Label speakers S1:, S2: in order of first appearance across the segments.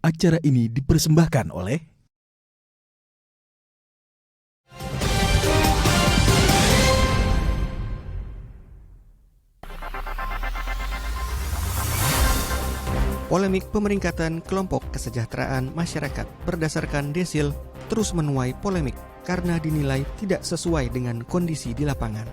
S1: Acara ini dipersembahkan oleh
S2: Polemik pemeringkatan kelompok kesejahteraan masyarakat berdasarkan desil terus menuai polemik karena dinilai tidak sesuai dengan kondisi di lapangan.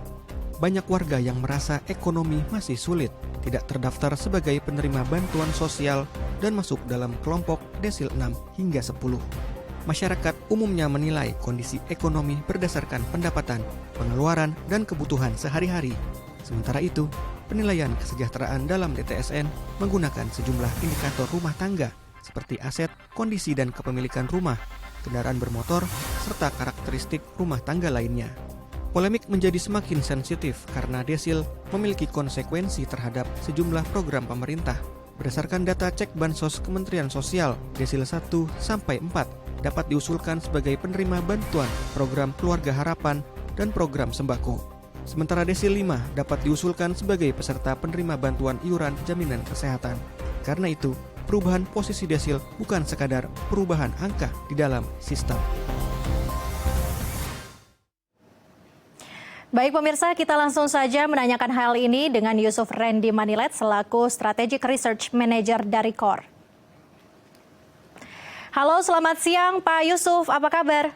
S2: Banyak warga yang merasa ekonomi masih sulit, tidak terdaftar sebagai penerima bantuan sosial dan masuk dalam kelompok desil 6 hingga 10. Masyarakat umumnya menilai kondisi ekonomi berdasarkan pendapatan, pengeluaran, dan kebutuhan sehari-hari. Sementara itu, penilaian kesejahteraan dalam DTSN menggunakan sejumlah indikator rumah tangga seperti aset, kondisi dan kepemilikan rumah, kendaraan bermotor, serta karakteristik rumah tangga lainnya. Polemik menjadi semakin sensitif karena desil memiliki konsekuensi terhadap sejumlah program pemerintah. Berdasarkan data cek Bansos Kementerian Sosial, desil 1 sampai 4 dapat diusulkan sebagai penerima bantuan program Keluarga Harapan dan program sembako. Sementara desil 5 dapat diusulkan sebagai peserta penerima bantuan iuran jaminan kesehatan. Karena itu, perubahan posisi desil bukan sekadar perubahan angka di dalam sistem.
S3: Baik pemirsa, kita langsung saja menanyakan hal ini dengan Yusuf Randy Manilet selaku Strategic Research Manager dari KOR. Halo, selamat siang Pak Yusuf, apa kabar?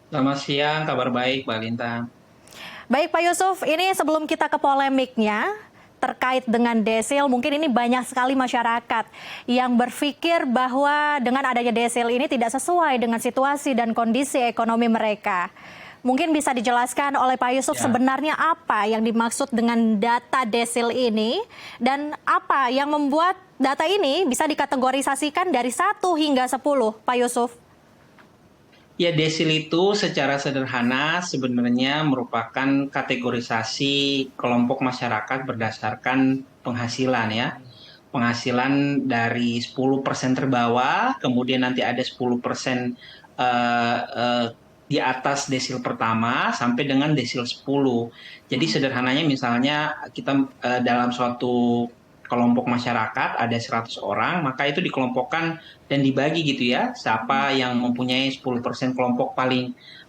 S4: Selamat siang, kabar baik Mbak Lintang.
S3: Baik Pak Yusuf, ini sebelum kita ke polemiknya terkait dengan desil, mungkin ini banyak sekali masyarakat yang berpikir bahwa dengan adanya desil ini tidak sesuai dengan situasi dan kondisi ekonomi mereka. Mungkin bisa dijelaskan oleh Pak Yusuf sebenarnya apa yang dimaksud dengan data desil ini dan apa yang membuat data ini bisa dikategorisasikan dari 1 hingga 10, Pak Yusuf?
S4: Ya, desil itu secara sederhana sebenarnya merupakan kategorisasi kelompok masyarakat berdasarkan penghasilan ya. Penghasilan dari 10% terbawah, kemudian nanti ada 10% di atas desil pertama sampai dengan desil 10. Jadi sederhananya misalnya kita dalam suatu kelompok masyarakat ada 100 orang, maka itu dikelompokkan dan dibagi gitu ya. Siapa yang mempunyai 10% kelompok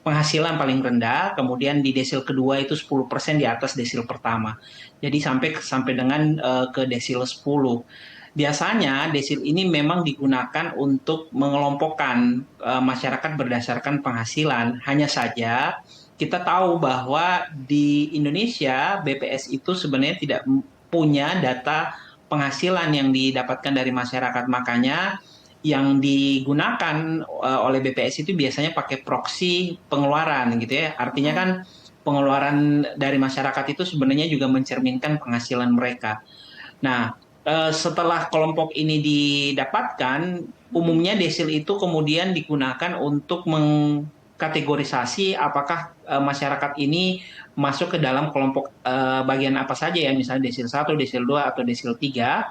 S4: penghasilan paling rendah, kemudian di desil kedua itu 10% di atas desil pertama. Jadi sampai dengan ke desil 10. Biasanya desil ini memang digunakan untuk mengelompokkan masyarakat berdasarkan penghasilan. Hanya saja kita tahu bahwa di Indonesia BPS itu sebenarnya tidak punya data penghasilan yang didapatkan dari masyarakat. Makanya yang digunakan oleh BPS itu biasanya pakai proksi pengeluaran gitu ya. Artinya kan pengeluaran dari masyarakat itu sebenarnya juga mencerminkan penghasilan mereka. Nah, setelah kelompok ini didapatkan, umumnya desil itu kemudian digunakan untuk mengkategorisasi apakah masyarakat ini masuk ke dalam kelompok bagian apa saja ya, misalnya desil 1, desil 2, atau desil 3.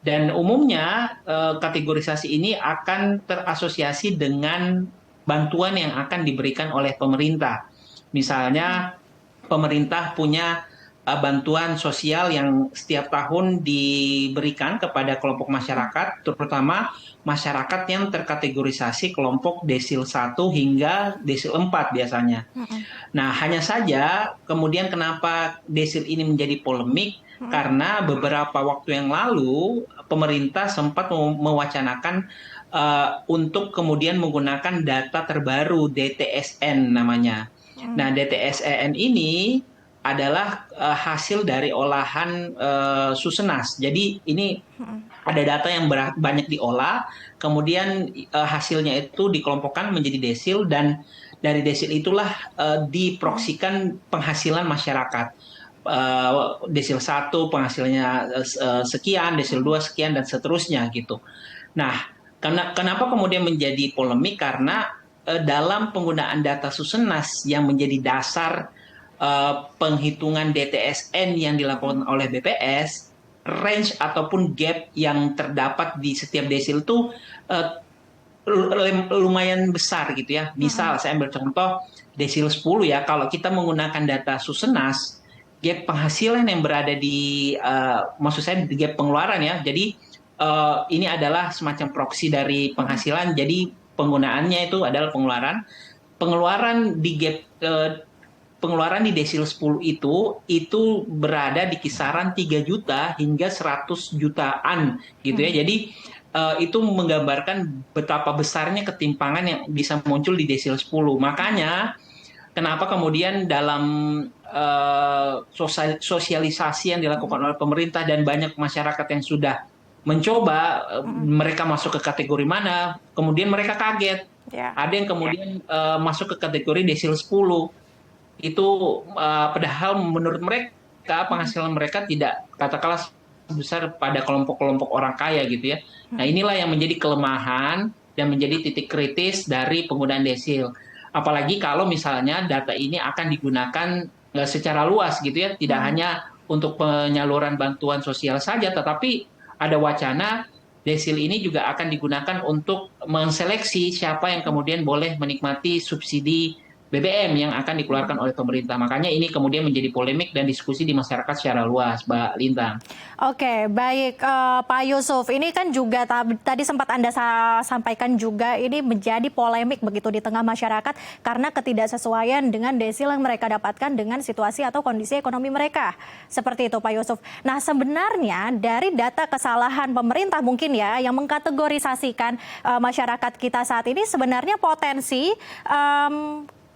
S4: Dan umumnya kategorisasi ini akan terasosiasi dengan bantuan yang akan diberikan oleh pemerintah. Misalnya pemerintah punya bantuan sosial yang setiap tahun diberikan kepada kelompok masyarakat, terutama masyarakat yang terkategorisasi kelompok desil 1 hingga desil 4 biasanya. Nah, hanya saja kemudian kenapa desil ini menjadi polemik, karena beberapa waktu yang lalu pemerintah sempat mewacanakan untuk kemudian menggunakan data terbaru DTSN namanya. Nah, DTSN ini adalah hasil dari olahan Susenas. Jadi ini ada data yang banyak diolah, kemudian hasilnya itu dikelompokkan menjadi desil, dan dari desil itulah diproksikan penghasilan masyarakat. Desil 1 penghasilannya sekian, desil 2 sekian, dan seterusnya gitu. Nah, kenapa kemudian menjadi polemik? Karena dalam penggunaan data Susenas yang menjadi dasar penghitungan DTSN yang dilakukan oleh BPS, range ataupun gap yang terdapat di setiap desil itu lumayan besar gitu ya. Misal saya ambil contoh desil 10 ya, kalau kita menggunakan data Susenas, gap penghasilan yang berada di maksud saya gap pengeluaran ya. Jadi ini adalah semacam proksi dari penghasilan. Jadi penggunaannya itu adalah pengeluaran di gap pengeluaran di desil 10 itu berada di kisaran 3 juta hingga 100 jutaan gitu ya. Jadi itu menggambarkan betapa besarnya ketimpangan yang bisa muncul di desil 10. Makanya kenapa kemudian dalam sosialisasi yang dilakukan oleh pemerintah dan banyak masyarakat yang sudah mencoba mereka masuk ke kategori mana, kemudian mereka kaget. Ada yang kemudian masuk ke kategori desil 10. Itu padahal menurut mereka penghasilan mereka tidak katakanlah sebesar pada kelompok-kelompok orang kaya gitu ya. Nah, inilah yang menjadi kelemahan dan menjadi titik kritis dari penggunaan desil. Apalagi kalau misalnya data ini akan digunakan secara luas gitu ya, tidak hanya untuk penyaluran bantuan sosial saja, tetapi ada wacana desil ini juga akan digunakan untuk menseleksi siapa yang kemudian boleh menikmati subsidi BBM yang akan dikeluarkan oleh pemerintah. Makanya ini kemudian menjadi polemik dan diskusi di masyarakat secara luas, Mbak Lintang.
S3: Oke, baik Pak Yusuf. Ini kan juga tadi sempat Anda sampaikan juga ini menjadi polemik begitu di tengah masyarakat karena ketidaksesuaian dengan desil yang mereka dapatkan dengan situasi atau kondisi ekonomi mereka. Seperti itu Pak Yusuf. Nah, sebenarnya dari data kesalahan pemerintah mungkin ya yang mengkategorisasikan masyarakat kita saat ini sebenarnya potensi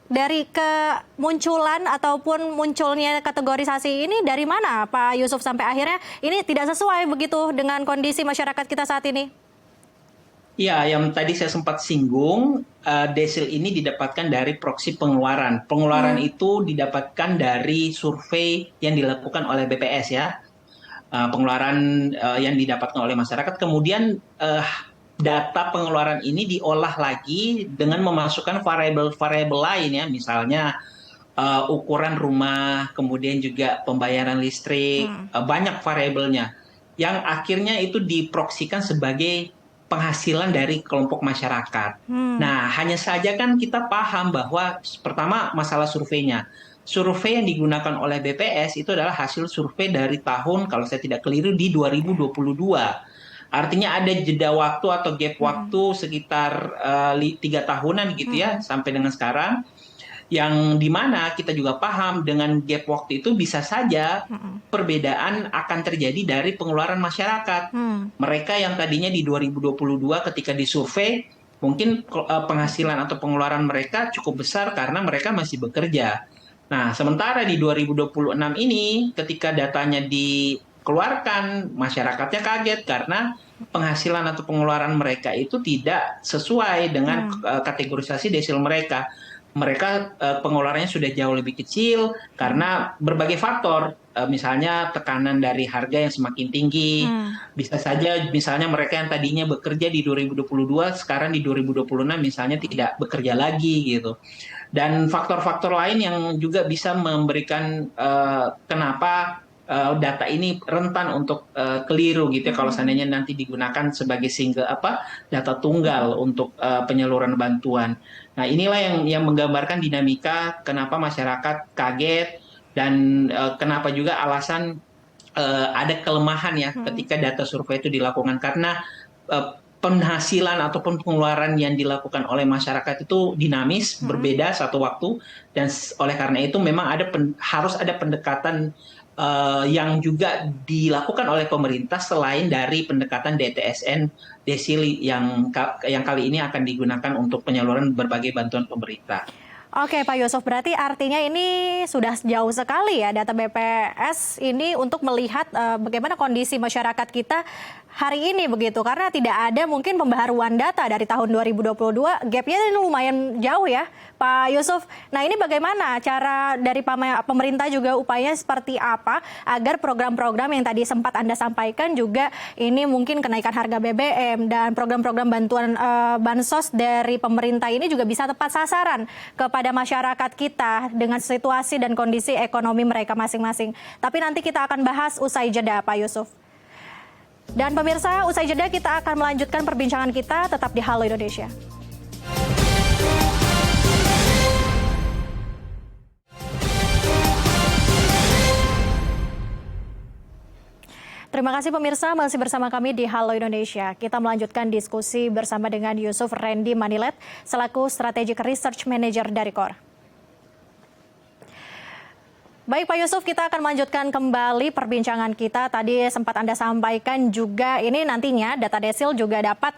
S3: dari kemunculan ataupun munculnya kategorisasi ini dari mana Pak Yusuf sampai akhirnya ini tidak sesuai begitu dengan kondisi masyarakat kita saat ini?
S4: Ya, yang tadi saya sempat singgung, desil ini didapatkan dari proksi pengeluaran. Pengeluaran itu didapatkan dari survei yang dilakukan oleh BPS ya. Pengeluaran yang didapatkan oleh masyarakat, kemudian data pengeluaran ini diolah lagi dengan memasukkan variabel-variabel lain ya, misalnya ukuran rumah, kemudian juga pembayaran listrik, banyak variabelnya yang akhirnya itu diproksikan sebagai penghasilan dari kelompok masyarakat. Nah, hanya saja kan kita paham bahwa pertama masalah surveinya. Survei yang digunakan oleh BPS itu adalah hasil survei dari tahun, kalau saya tidak keliru, di 2022. Artinya ada jeda waktu atau gap waktu sekitar 3 tahunan gitu ya sampai dengan sekarang, yang dimana kita juga paham dengan gap waktu itu bisa saja perbedaan akan terjadi dari pengeluaran masyarakat. Mereka yang tadinya di 2022 ketika disurvei mungkin penghasilan atau pengeluaran mereka cukup besar karena mereka masih bekerja. Nah, sementara di 2026 ini ketika datanya dikeluarkan, masyarakatnya kaget karena penghasilan atau pengeluaran mereka itu tidak sesuai dengan kategorisasi desil mereka. Mereka pengeluarannya sudah jauh lebih kecil karena berbagai faktor, misalnya tekanan dari harga yang semakin tinggi, bisa saja misalnya mereka yang tadinya bekerja di 2022 sekarang di 2026 misalnya tidak bekerja lagi gitu. Dan faktor-faktor lain yang juga bisa memberikan kenapa data ini rentan untuk keliru gitu ya kalau seandainya nanti digunakan sebagai data tunggal untuk penyaluran bantuan. Nah, inilah yang menggambarkan dinamika kenapa masyarakat kaget dan kenapa juga alasan ada kelemahan ya ketika data survei itu dilakukan karena penghasilan ataupun pengeluaran yang dilakukan oleh masyarakat itu dinamis, berbeda satu waktu, dan oleh karena itu memang harus ada pendekatan yang juga dilakukan oleh pemerintah selain dari pendekatan DTSN desil yang kali ini akan digunakan untuk penyaluran berbagai bantuan pemerintah.
S3: Oke Pak Yusuf, berarti artinya ini sudah jauh sekali ya data BPS ini untuk melihat bagaimana kondisi masyarakat kita hari ini begitu. Karena tidak ada mungkin pembaharuan data dari tahun 2022, gapnya ini lumayan jauh ya Pak Yusuf. Nah, ini bagaimana cara dari pemerintah juga upaya seperti apa agar program-program yang tadi sempat Anda sampaikan juga ini mungkin kenaikan harga BBM dan program-program bantuan bansos dari pemerintah ini juga bisa tepat sasaran kepada masyarakat kita dengan situasi dan kondisi ekonomi mereka masing-masing. Tapi nanti kita akan bahas usai jeda Pak Yusuf. Dan pemirsa, usai jeda kita akan melanjutkan perbincangan kita tetap di Halo Indonesia. Terima kasih pemirsa, masih bersama kami di Halo Indonesia. Kita melanjutkan diskusi bersama dengan Yusuf Randy Manilet selaku Strategic Research Manager dari KOR. Baik Pak Yusuf, kita akan melanjutkan kembali perbincangan kita. Tadi sempat Anda sampaikan juga ini nantinya data desil juga dapat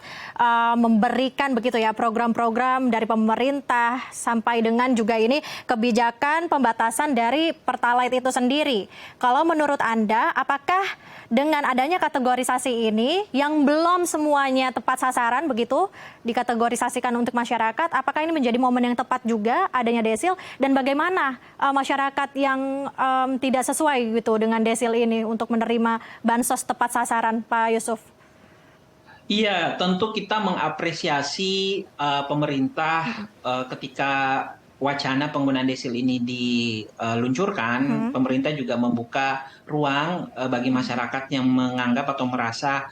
S3: memberikan begitu ya program-program dari pemerintah sampai dengan juga ini kebijakan pembatasan dari Pertalite itu sendiri. Kalau menurut Anda, apakah dengan adanya kategorisasi ini yang belum semuanya tepat sasaran begitu dikategorisasikan untuk masyarakat, apakah ini menjadi momen yang tepat juga adanya desil dan bagaimana masyarakat yang tidak sesuai gitu dengan desil ini untuk menerima bansos tepat sasaran, Pak Yusuf?
S4: Iya, tentu kita mengapresiasi pemerintah ketika wacana penggunaan desil ini diluncurkan. Pemerintah juga membuka ruang bagi masyarakat yang menganggap atau merasa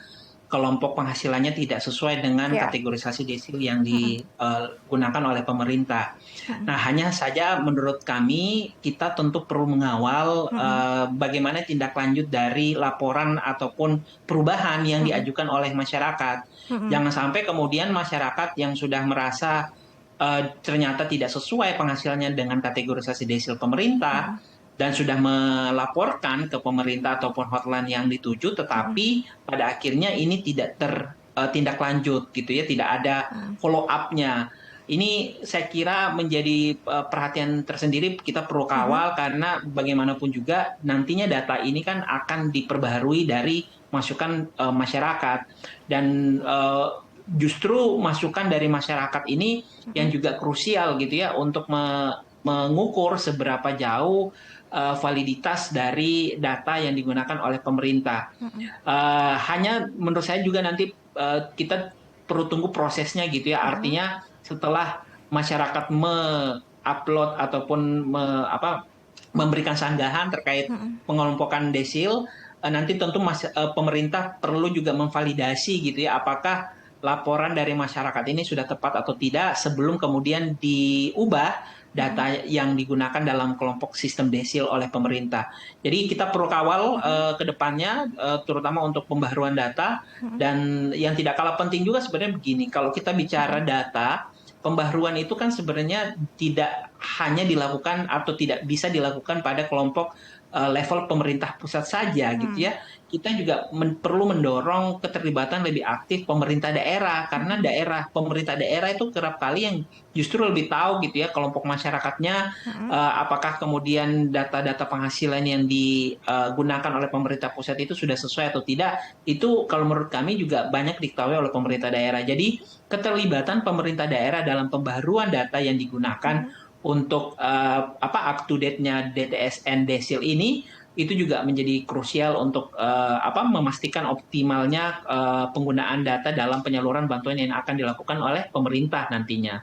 S4: kelompok penghasilannya tidak sesuai dengan kategorisasi desil yang digunakan oleh pemerintah. Nah, hanya saja menurut kami kita tentu perlu mengawal bagaimana tindak lanjut dari laporan ataupun perubahan yang diajukan oleh masyarakat. Jangan sampai kemudian masyarakat yang sudah merasa ternyata tidak sesuai penghasilannya dengan kategorisasi desil pemerintah, dan sudah melaporkan ke pemerintah ataupun hotline yang dituju, tetapi pada akhirnya ini tidak tertindak lanjut gitu ya, tidak ada follow up-nya. Ini saya kira menjadi perhatian tersendiri, kita perlu kawal karena bagaimanapun juga nantinya data ini kan akan diperbaharui dari masukan masyarakat, dan justru masukan dari masyarakat ini yang juga krusial gitu ya untuk mengukur seberapa jauh validitas dari data yang digunakan oleh pemerintah. Hanya menurut saya juga nanti kita perlu tunggu prosesnya gitu ya. Artinya setelah masyarakat me-upload ataupun memberikan sanggahan terkait pengelompokan desil, nanti tentu pemerintah perlu juga memvalidasi gitu ya apakah laporan dari masyarakat ini sudah tepat atau tidak sebelum kemudian diubah data yang digunakan dalam kelompok sistem desil oleh pemerintah. Jadi kita perlu kawal ke depannya, terutama untuk pembaharuan data. Dan yang tidak kalah penting juga sebenarnya begini, kalau kita bicara data, pembaharuan itu kan sebenarnya tidak hanya dilakukan atau tidak bisa dilakukan pada kelompok level pemerintah pusat saja gitu ya. Kita juga perlu mendorong keterlibatan lebih aktif pemerintah daerah, karena pemerintah daerah itu kerap kali yang justru lebih tahu gitu ya kelompok masyarakatnya, apakah kemudian data-data penghasilan yang digunakan oleh pemerintah pusat itu sudah sesuai atau tidak. Itu kalau menurut kami juga banyak diketahui oleh pemerintah daerah. Jadi keterlibatan pemerintah daerah dalam pembaharuan data yang digunakan untuk up to date-nya DTSN desil ini itu juga menjadi krusial untuk memastikan optimalnya penggunaan data dalam penyaluran bantuan yang akan dilakukan oleh pemerintah nantinya.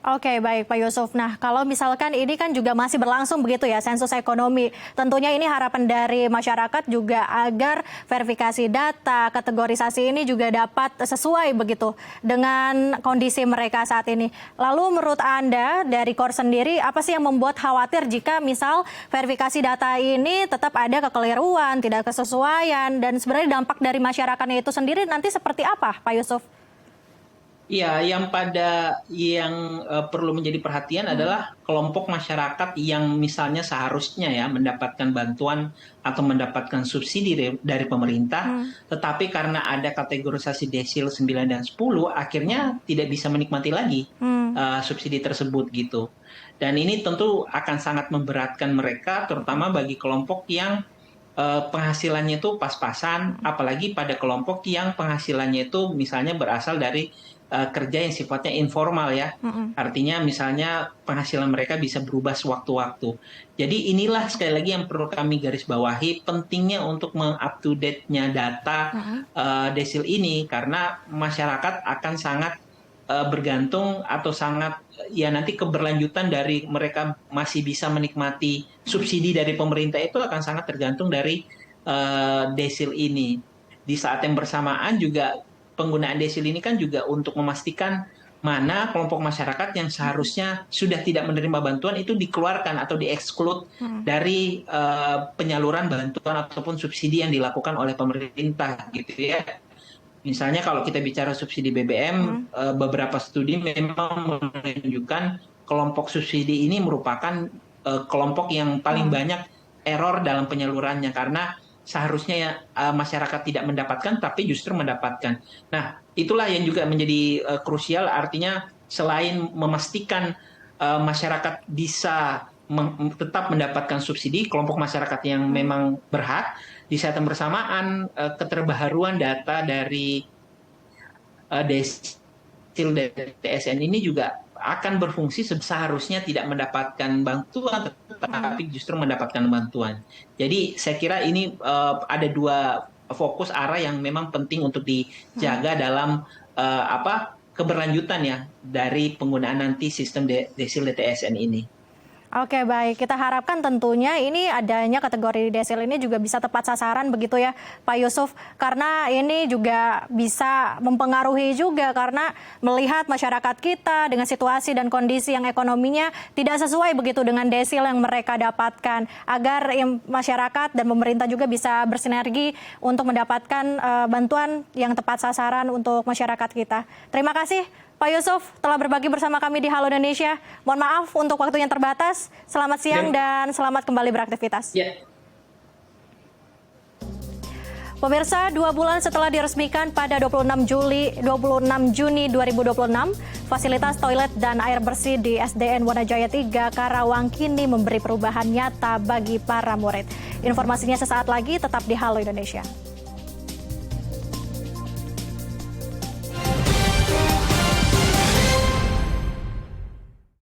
S3: Oke, baik Pak Yusuf. Nah, kalau misalkan ini kan juga masih berlangsung begitu ya, sensus ekonomi. Tentunya ini harapan dari masyarakat juga agar verifikasi data, kategorisasi ini juga dapat sesuai begitu dengan kondisi mereka saat ini. Lalu menurut Anda dari KOR sendiri, apa sih yang membuat khawatir jika misal verifikasi data ini tetap ada kekeliruan, tidak kesesuaian, dan sebenarnya dampak dari masyarakatnya itu sendiri nanti seperti apa, Pak Yusuf?
S4: Ya, yang perlu menjadi perhatian adalah kelompok masyarakat yang misalnya seharusnya ya mendapatkan bantuan atau mendapatkan subsidi dari pemerintah, tetapi karena ada kategorisasi desil 9 dan 10, akhirnya tidak bisa menikmati lagi subsidi tersebut gitu. Dan ini tentu akan sangat memberatkan mereka, terutama bagi kelompok yang penghasilannya itu pas-pasan, apalagi pada kelompok yang penghasilannya itu misalnya berasal dari kerja yang sifatnya informal ya. Artinya misalnya penghasilan mereka bisa berubah sewaktu-waktu. Jadi inilah sekali lagi yang perlu kami garis bawahi, pentingnya untuk meng-up-to-date-nya data desil ini, karena masyarakat akan sangat bergantung atau sangat ya nanti keberlanjutan dari mereka masih bisa menikmati subsidi dari pemerintah itu akan sangat tergantung dari desil ini. Di saat yang bersamaan juga penggunaan desil ini kan juga untuk memastikan mana kelompok masyarakat yang seharusnya sudah tidak menerima bantuan itu dikeluarkan atau dieksklud dari penyaluran bantuan ataupun subsidi yang dilakukan oleh pemerintah gitu ya. Misalnya kalau kita bicara subsidi BBM, beberapa studi memang menunjukkan kelompok subsidi ini merupakan kelompok yang paling banyak error dalam penyalurannya karena seharusnya ya masyarakat tidak mendapatkan tapi justru mendapatkan. Nah, itulah yang juga menjadi krusial, artinya selain memastikan masyarakat bisa tetap mendapatkan subsidi, kelompok masyarakat yang memang berhak, di saat yang bersamaan keterbaharuan data dari desil dari TSN ini juga akan berfungsi seharusnya tidak mendapatkan bantuan, tetapi justru mendapatkan bantuan. Jadi saya kira ini ada dua fokus arah yang memang penting untuk dijaga dalam keberlanjutan ya dari penggunaan nanti sistem desil DTSN ini.
S3: Oke, baik. Kita harapkan tentunya ini adanya kategori desil ini juga bisa tepat sasaran begitu ya Pak Yusuf. Karena ini juga bisa mempengaruhi juga karena melihat masyarakat kita dengan situasi dan kondisi yang ekonominya tidak sesuai begitu dengan desil yang mereka dapatkan. Agar masyarakat dan pemerintah juga bisa bersinergi untuk mendapatkan bantuan yang tepat sasaran untuk masyarakat kita. Terima kasih Pak Yusuf telah berbagi bersama kami di Halo Indonesia. Mohon maaf untuk waktunya terbatas. Selamat siang dan selamat kembali beraktivitas. Pemirsa, 2 bulan setelah diresmikan pada 26 Juni 2026, fasilitas toilet dan air bersih di SDN Wonajaya 3 Karawang kini memberi perubahan nyata bagi para murid. Informasinya sesaat lagi, tetap di Halo Indonesia.